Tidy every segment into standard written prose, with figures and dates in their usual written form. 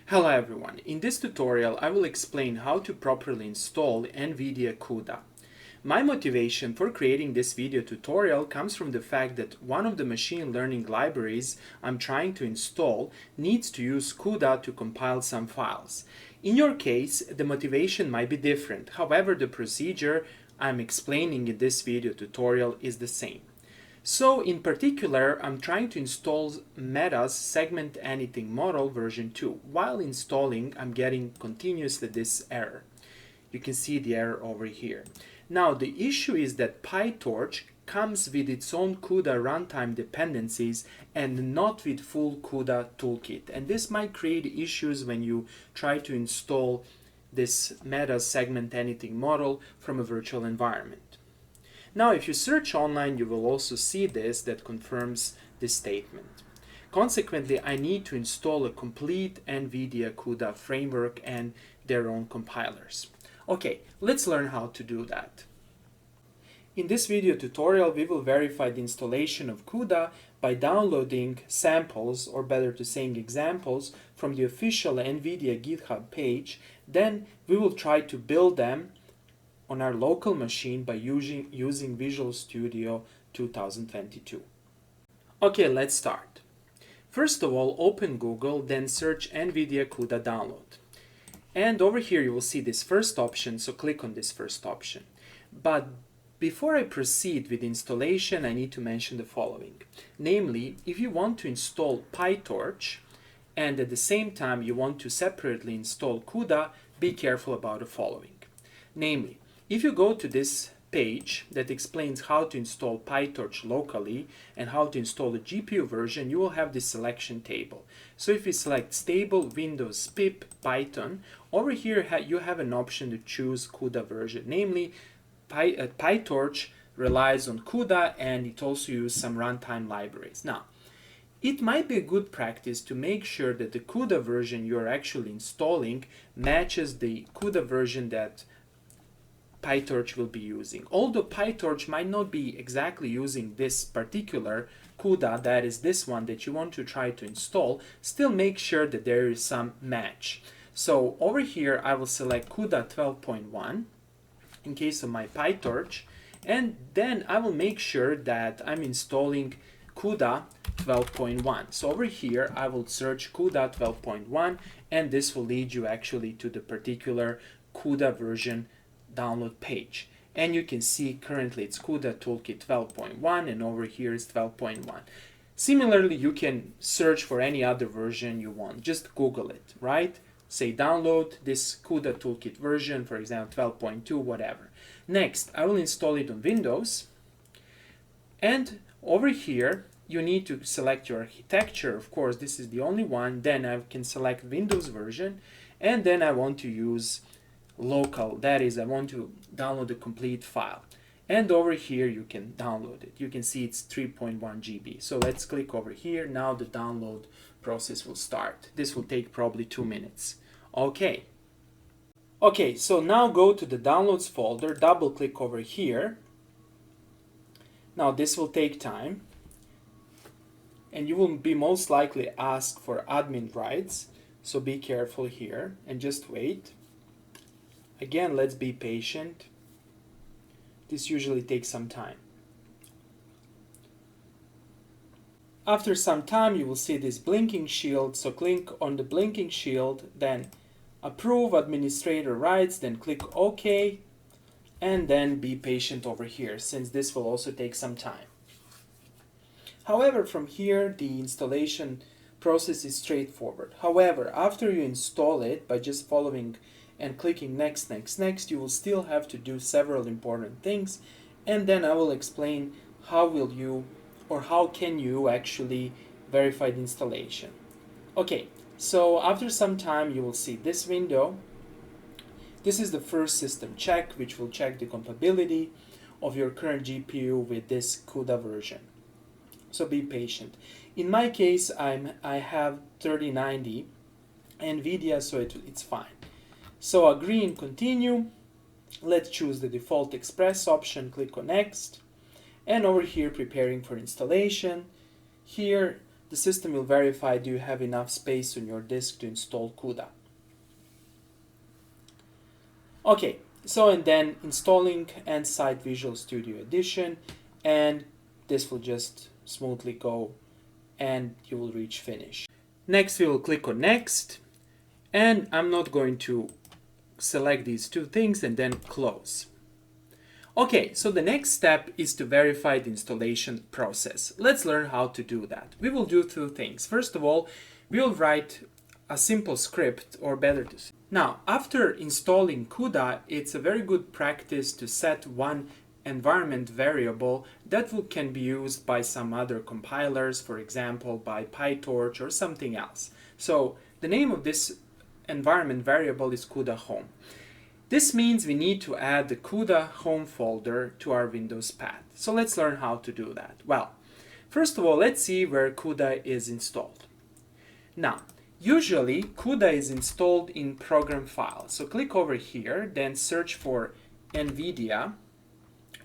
Hello everyone, in this tutorial I will explain how to properly install NVIDIA CUDA. My motivation for creating this video tutorial comes from the fact that one of the machine learning libraries I'm trying to install needs to use CUDA to compile some files. In your case, the motivation might be different, however the procedure I'm explaining in this video tutorial is the same. So in particular, I'm trying to install Meta's segment anything model version 2. While installing, I'm getting continuously this error. You can see the error over here. Now the issue is that PyTorch comes with its own CUDA runtime dependencies and not with full CUDA toolkit. And this might create issues when you try to install this Meta segment anything model from a virtual environment. Now, if you search online, you will also see this that confirms this statement. Consequently, I need to install a complete NVIDIA CUDA framework and their own compilers. Okay, let's learn how to do that. In this video tutorial, we will verify the installation of CUDA by downloading samples, or better to saying examples, from the official NVIDIA GitHub page. Then we will try to build them on our local machine by using Visual Studio 2022. Okay, let's start. First of all, open Google, then search NVIDIA CUDA download. And over here you will see this first option, so click on this first option. But before I proceed with installation, I need to mention the following. Namely, if you want to install PyTorch and at the same time you want to separately install CUDA, be careful about the following. Namely, if you go to this page that explains how to install PyTorch locally and how to install the GPU version, you will have this selection table. So if you select stable Windows pip Python, over here you have an option to choose CUDA version. Namely, PyTorch relies on CUDA and it also uses some runtime libraries. Now, it might be a good practice to make sure that the CUDA version you're actually installing matches the CUDA version that PyTorch will be using. Although PyTorch might not be exactly using this particular CUDA, that is this one that you want to try to install, still make sure that there is some match. So over here I will select CUDA 12.1 in case of my PyTorch, and then I will make sure that I'm installing CUDA 12.1. So over here I will search CUDA 12.1 and this will lead you actually to the particular CUDA version download page. And you can see currently it's CUDA Toolkit 12.1 and over here is 12.1. Similarly, you can search for any other version you want. Just Google it, right? Say download this CUDA Toolkit version, for example 12.2, whatever. Next, I will install it on Windows. And over here, you need to select your architecture. Of course, this is the only one. Then I can select Windows version. And then I want to use local, that is, I want to download the complete file. And over here you can download it. You can see it's 3.1 GB. So let's click over here. Now the download process will start. This will take probably 2 minutes. Okay, so now go to the downloads folder, double click over here. Now this will take time and you will be most likely asked for admin rights. So be careful here and just wait. Again, let's be patient. This usually takes some time. After some time, you will see this blinking shield. So click on the blinking shield, then approve administrator rights, then click OK, and then be patient over here, since this will also take some time. However, from here, the installation process is straightforward. However, after you install it by just following and clicking next, you will still have to do several important things, and then I will explain how can you actually verify the installation. Okay, so after some time you will see this window. This is the first system check, which will check the compatibility of your current GPU with this CUDA version. So be patient. In my case, I have 3090 NVIDIA, so it's fine. So agree and continue. Let's choose the default Express option, click on Next. And over here, preparing for installation. Here, the system will verify do you have enough space on your disk to install CUDA. Okay, so and then installing N-Site Visual Studio Edition, and this will just smoothly go and you will reach finish. Next we will click on next, and I'm not going to select these two things and then close. Okay, so the next step is to verify the installation process. Let's learn how to do that. We will do two things. First of all, we will write a simple script, or better to say. Now, after installing CUDA, it's a very good practice to set one environment variable that can be used by some other compilers, for example, by PyTorch or something else. So the name of this environment variable is CUDA home. This means we need to add the CUDA home folder to our Windows path. So let's learn how to do that. Well, first of all, let's see where CUDA is installed. Now, usually CUDA is installed in program files. So click over here, then search for NVIDIA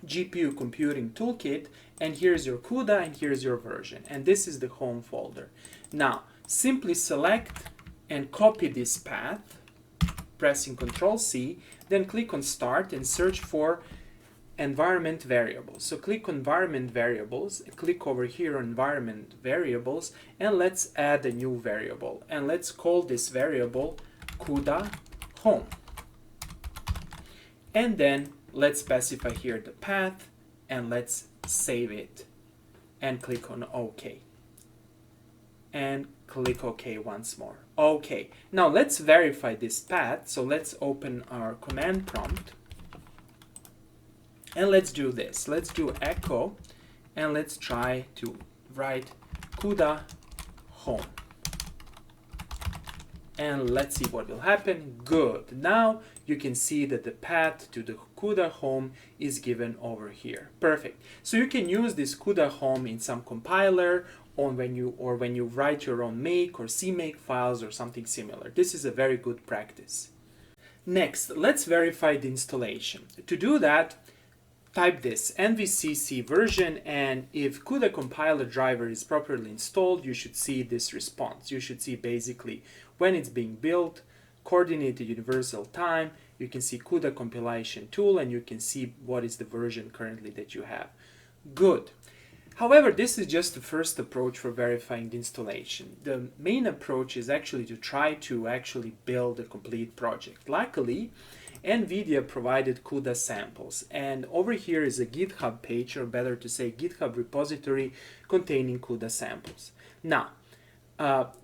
GPU Computing Toolkit, and here's your CUDA and here's your version. And this is the home folder. Now, simply select and copy this path, pressing Ctrl+C, then click on Start and search for environment variables. So click on environment variables, click over here on environment variables, and let's add a new variable. And let's call this variable CUDA home. And then let's specify here the path, and let's save it and click on OK. And click OK once more. OK. Now let's verify this path. So let's open our command prompt. And let's do this. Let's do echo, and let's try to write CUDA home. And let's see what will happen. Good. Now you can see that the path to the CUDA home is given over here. Perfect. So you can use this CUDA home in some compiler when you write your own make or CMake files or something similar. This is a very good practice. Next, let's verify the installation. To do that, type this nvcc version, and if CUDA compiler driver is properly installed, you should see this response. You should see basically when it's being built, coordinated universal time, you can see CUDA compilation tool, and you can see what is the version currently that you have. Good. However, this is just the first approach for verifying the installation. The main approach is actually to try to actually build a complete project. Luckily, NVIDIA provided CUDA samples, and over here is a GitHub page, or better to say GitHub repository containing CUDA samples. Now,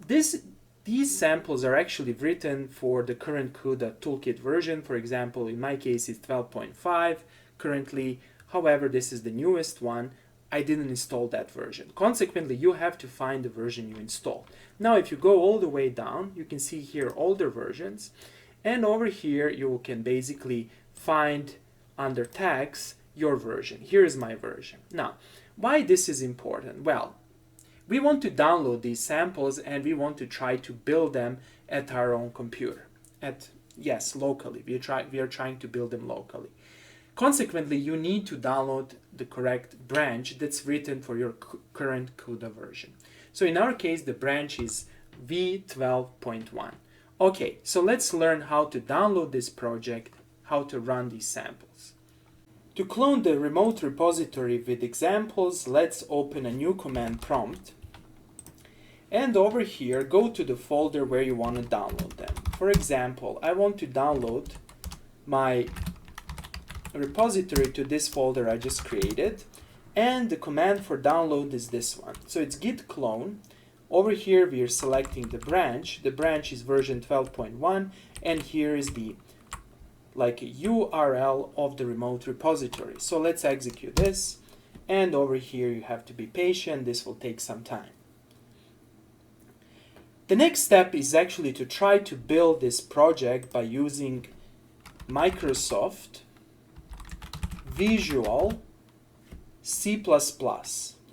these samples are actually written for the current CUDA toolkit version. For example, in my case it's 12.5 currently. However, this is the newest one. I didn't install that version. Consequently, you have to find the version you installed. Now, if you go all the way down, you can see here older versions. And over here, you can basically find under tags your version. Here is my version. Now, why this is important? Well, we want to download these samples and we want to try to build them at our own computer. Locally. We are trying to build them locally. Consequently, you need to download the correct branch that's written for your current CUDA version. So in our case, the branch is v12.1. Okay, so let's learn how to download this project, how to run these samples. To clone the remote repository with examples, let's open a new command prompt. And over here, go to the folder where you want to download them. For example, I want to download my repository to this folder I just created, and the command for download is this one. So it's git clone. Over here we are selecting the branch. The branch is version 12.1, and here is the URL of the remote repository. So let's execute this, and over here you have to be patient. This will take some time. The next step is actually to try to build this project by using Microsoft Visual C++.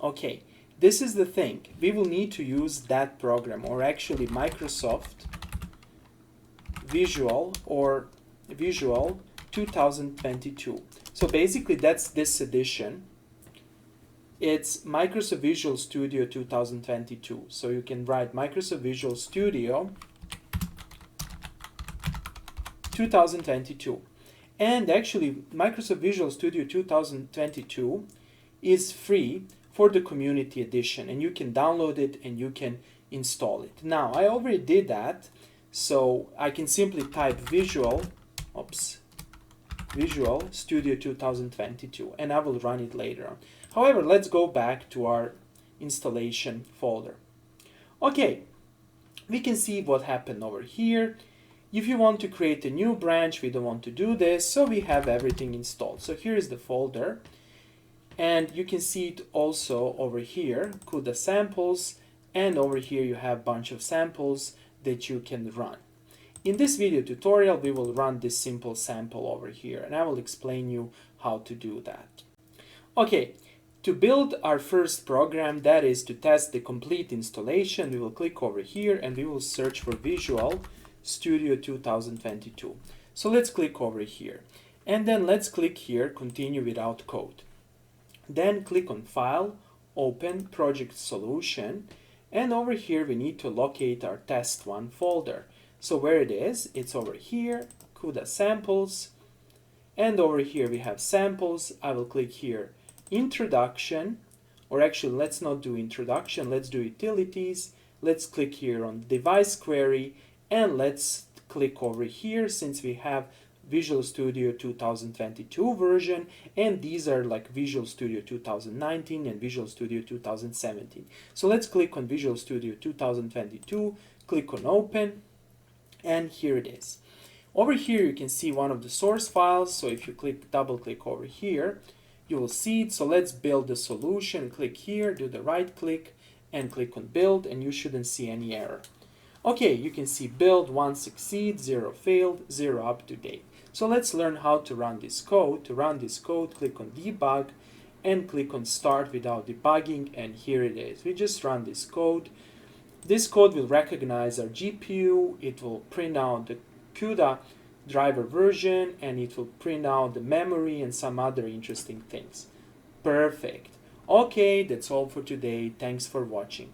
Okay, this is the thing. We will need to use that program, or actually Microsoft Visual or Visual 2022. So basically that's this edition. It's Microsoft Visual Studio 2022. So you can write Microsoft Visual Studio 2022. And actually, Microsoft Visual Studio 2022 is free for the community edition, and you can download it and you can install it. Now, I already did that, so I can simply type Visual Studio 2022, and I will run it later on. However, let's go back to our installation folder. Okay, we can see what happened over here. If you want to create a new branch, we don't want to do this, so we have everything installed. So here is the folder, and you can see it also over here, CUDA samples, and over here you have a bunch of samples that you can run. In this video tutorial, we will run this simple sample over here, and I will explain you how to do that. Okay, to build our first program, that is to test the complete installation, we will click over here and we will search for Visual Studio 2022. So let's click over here, and then let's click here, Continue without code. Then click on File, Open, Project Solution, and over here we need to locate our test1 folder. So where it is, it's over here, CUDA samples, and over here we have samples. I will click here, Introduction, or actually let's not do Introduction, let's do Utilities. Let's click here on Device Query, and let's click over here, since we have Visual Studio 2022 version, and these are like Visual Studio 2019 and Visual Studio 2017. So let's click on Visual Studio 2022, click on Open, and here it is. Over here you can see one of the source files, so if you double click over here, you will see it. So let's build the solution. Click here, do the right click, and click on Build, and you shouldn't see any error. Okay, you can see build, 1 succeed, 0 failed, 0 up to date. So let's learn how to run this code. To run this code, click on Debug and click on Start without debugging, and here it is. We just run this code. This code will recognize our GPU, it will print out the CUDA driver version, and it will print out the memory and some other interesting things. Perfect. Okay, that's all for today. Thanks for watching.